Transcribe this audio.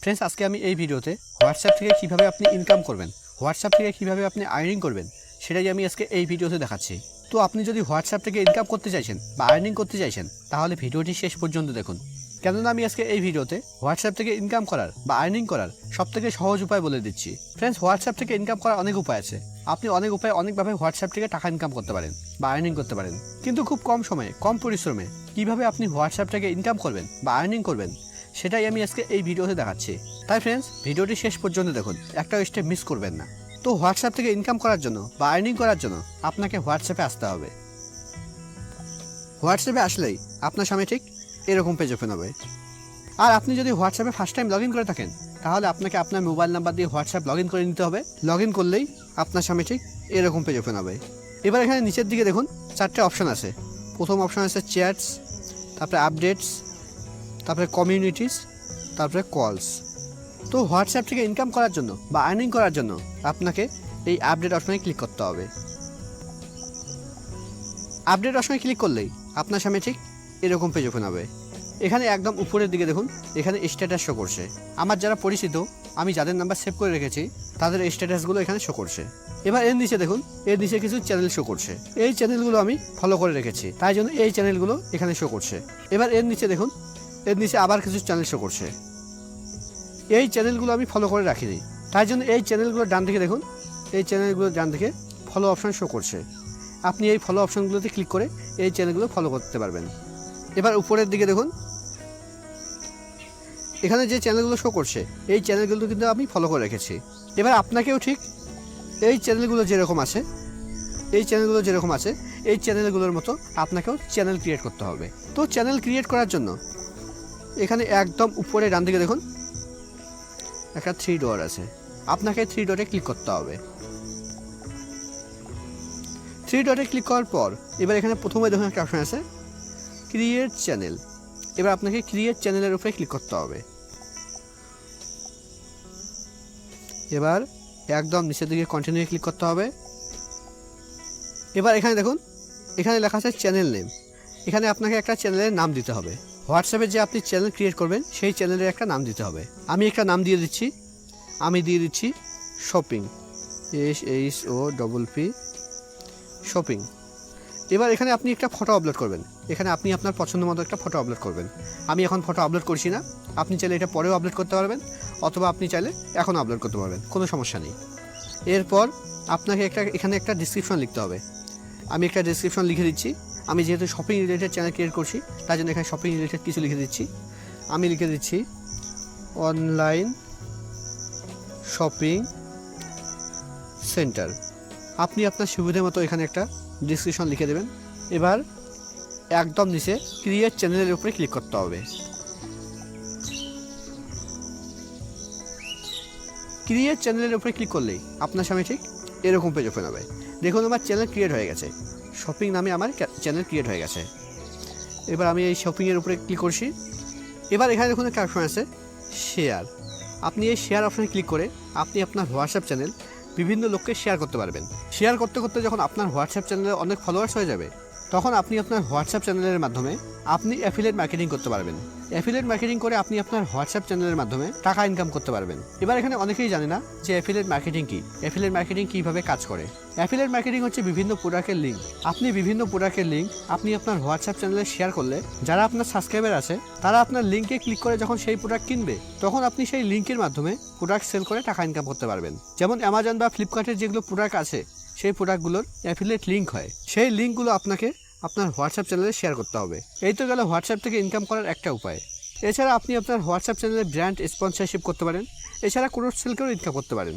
Friends, আজকে আমি এই ভিডিওতে হোয়াটসঅ্যাপ থেকে কিভাবে আপনি ইনকাম করবেন, হোয়াটসঅ্যাপ থেকে কিভাবে আপনি আর্নিং করবেন সেটাই আমি আজকে এই ভিডিওতে দেখাচ্ছি। তো আপনি যদি হোয়াটসঅ্যাপ থেকে ইনকাম করতে চাইছেন বা আর্নিং করতে চাইছেন তাহলে ভিডিওটি শেষ পর্যন্ত দেখুন, কেননা আমি আজকে এই ভিডিওতে হোয়াটসঅ্যাপ থেকে ইনকাম করার বা আর্নিং করার সবথেকে সহজ উপায় বলে দিচ্ছি। ফ্রেন্ডস, হোয়াটসঅ্যাপ থেকে ইনকাম করার অনেক উপায় আছে। আপনি অনেকভাবে হোয়াটসঅ্যাপ থেকে টাকা ইনকাম করতে পারেন বা আর্নিং করতে পারেন, কিন্তু খুব কম সময়ে কম পরিশ্রমে কিভাবে আপনি হোয়াটসঅ্যাপ থেকে ইনকাম করবেন বা আর্নিং করবেন সেটাই আমি আজকে এই ভিডিওতে দেখাচ্ছি। তাই ফ্রেন্ডস, ভিডিওটি শেষ পর্যন্ত দেখুন, একটা স্টেপ মিস করবেন না। তো হোয়াটসঅ্যাপ থেকে ইনকাম করার জন্য বা আর্নিং করার জন্য আপনাকে হোয়াটসঅ্যাপে আসতে হবে। হোয়াটসঅ্যাপে আসলেই আপনার সামনে ঠিক এরকম পেজ ওপেন হবে। আর আপনি যদি হোয়াটসঅ্যাপে ফার্স্ট টাইম লগ ইন করে থাকেন তাহলে আপনাকে আপনার মোবাইল নাম্বার দিয়ে হোয়াটসঅ্যাপ লগ ইন করে নিতে হবে। লগ ইন করলেই আপনার সামনে ঠিক এরকম পেজ ওপেন হবে। এবার এখানে নিচের দিকে দেখুন 4টে অপশান আছে। প্রথম অপশান আছে চ্যাটস, তারপরে আপডেটস, তারপরে কমিউনিটিস, তারপরে কলস। তো হোয়াটসঅ্যাপ থেকে ইনকাম করার জন্য বা আর্নিং করার জন্য আপনাকে এই আপডেট অপশনে ক্লিক করতে হবে। আপডেট অপশনে ক্লিক করলেই আপনার সামনে ঠিক এরকম পেজ ওপেন হবে। এখানে একদম উপরের দিকে দেখুন, এখানে স্ট্যাটাস শো করছে। আমার যারা পরিচিত, আমি যাদের নাম্বার সেভ করে রেখেছি তাদের স্ট্যাটাসগুলো এখানে শো করছে। এবার এর নিচে দেখুন, এর নিচে কিছু চ্যানেল শো করছে। এই চ্যানেলগুলো আমি ফলো করে রেখেছি, তাই জন্য এই চ্যানেলগুলো এখানে শো করছে। এবার এর নিচে দেখুন, এর নিচে আবার কিছু চ্যানেল শো করছে। এই চ্যানেলগুলো আমি ফলো করে রাখিনি, তাই জন্য এই চ্যানেলগুলোর ডান দিকে দেখুন, এই চ্যানেলগুলোর ডান দিকে ফলো অপশান শো করছে। আপনি এই ফলো অপশানগুলোতে ক্লিক করে এই চ্যানেলগুলো ফলো করতে পারবেন। এবার উপরের দিকে দেখুন, এখানে যে চ্যানেলগুলো শো করছে এই চ্যানেলগুলো কিন্তু আমি ফলো করে রেখেছি। এবার আপনাকেও ঠিক এই চ্যানেলগুলো যেরকম আছে এই চ্যানেলগুলোর মতো আপনাকেও চ্যানেল ক্রিয়েট করতে হবে। তো চ্যানেল ক্রিয়েট করার জন্য এখানে একদম উপরে ডান দিকে দেখুন একটা 3 ডট আছে। আপনাকে 3 ডটে ক্লিক করতে হবে। 3 ডটে ক্লিক করার পর এবার এখানে প্রথমে দেখুন একটা অপশন আছে ক্রিয়েট চ্যানেল। এবার আপনাকে ক্রিয়েট চ্যানেলের উপরে ক্লিক করতে হবে। এবার একদম নিচের দিকে কন্টিনিউ ক্লিক করতে হবে। এবার এখানে দেখুন, এখানে লেখা আছে চ্যানেল নেম। এখানে আপনাকে একটা চ্যানেলের নাম দিতে হবে। হোয়াটসঅ্যাপে যে আপনি চ্যানেল ক্রিয়েট করবেন সেই চ্যানেলের একটা নাম দিতে হবে। আমি একটা নাম দিয়ে দিচ্ছি, আমি দিয়ে দিচ্ছি শপিং, SHOPP শপিং। এবার এখানে আপনি একটা ফটো আপলোড করবেন। এখানে আপনি আপনার পছন্দ মতো একটা ফটো আপলোড করবেন। আমি এখন ফটো আপলোড করছি না, আপনি চাইলে এটা পরেও আপলোড করতে পারবেন, অথবা আপনি চাইলে এখন আপলোড করতে পারবেন, কোনো সমস্যা নেই। এরপর আপনাকে এখানে একটা ডিসক্রিপশন লিখতে হবে। আমি একটা ডিসক্রিপশন লিখে দিচ্ছি। আমি যেহেতু শপিং রিলেটেড চ্যানেল ক্রিয়েট করছি তাই জন্য এখানে শপিং রিলেটেড কিছু লিখে দিচ্ছি। আমি লিখে দিচ্ছি অনলাইন শপিং সেন্টার। আপনি আপনার সুবিধা মতো এখানে একটা ডিসক্রিপশন লিখে দেবেন। এবার একদম নিচে ক্রিয়েট চ্যানেলের উপরে ক্লিক করতে হবে। ক্রিয়েট চ্যানেলের উপরে ক্লিক করলেই আপনার সামনে ঠিক এরকম পেজ ওপেন হবে। দেখুন, আমার চ্যানেল ক্রিয়েট হয়ে গেছে, শপিং নামে আমার চ্যানেল ক্রিয়েট হয়ে গেছে। এবার আমি এই শপিংয়ের উপরে ক্লিক করছি। এবার এখানে দেখুন একটা অপশন আছে শেয়ার। আপনি এই শেয়ার অপশানে ক্লিক করে আপনি আপনার হোয়াটসঅ্যাপ চ্যানেল বিভিন্ন লোককে শেয়ার করতে পারবেন। শেয়ার করতে করতে যখন আপনার হোয়াটসঅ্যাপ চ্যানেলে অনেক ফলোয়ার্স হয়ে যাবে তখন আপনি আপনার হোয়াটসঅ্যাপ চ্যানেলের মাধ্যমে আপনি অ্যাফিলিয়েট মার্কেটিং করতে পারবেন। অ্যাফিলিয়েট মার্কেটিং করে আপনি আপনার হোয়াটসঅ্যাপ চ্যানেলের মাধ্যমে টাকা ইনকাম করতে পারবেন। এবার এখানে অনেকেই জানে না যে অ্যাফিলিয়েট মার্কেটিং কী, অ্যাফিলিয়েট মার্কেটিং কীভাবে কাজ করে। অ্যাফিলিয়েট মার্কেটিং হচ্ছে বিভিন্ন প্রোডাক্টের লিঙ্ক। আপনি বিভিন্ন প্রোডাক্টের লিঙ্ক আপনি আপনার হোয়াটসঅ্যাপ চ্যানেলে শেয়ার করলে যারা আপনার সাবস্ক্রাইবার আছে তারা আপনার লিঙ্কে ক্লিক করে যখন সেই প্রোডাক্ট কিনবে তখন আপনি সেই লিঙ্কের মাধ্যমে প্রোডাক্ট সেল করে টাকা ইনকাম করতে পারবেন। যেমন অ্যামাজন বা ফ্লিপকার্টের যেগুলো প্রোডাক্ট আছে সেই প্রোডাক্টগুলোর অ্যাফিলিয়েট লিঙ্ক হয়। সেই লিঙ্কগুলো আপনাকে আপনার হোয়াটসঅ্যাপ চ্যানেলে শেয়ার করতে হবে। এই তো গেল হোয়াটসঅ্যাপ থেকে ইনকাম করার একটা উপায়। এছাড়া আপনি আপনার হোয়াটসঅ্যাপ চ্যানেলে ব্র্যান্ড স্পন্সরশিপ করতে পারেন। এছাড়া কোনো সেল করেও ইনকাম করতে পারেন।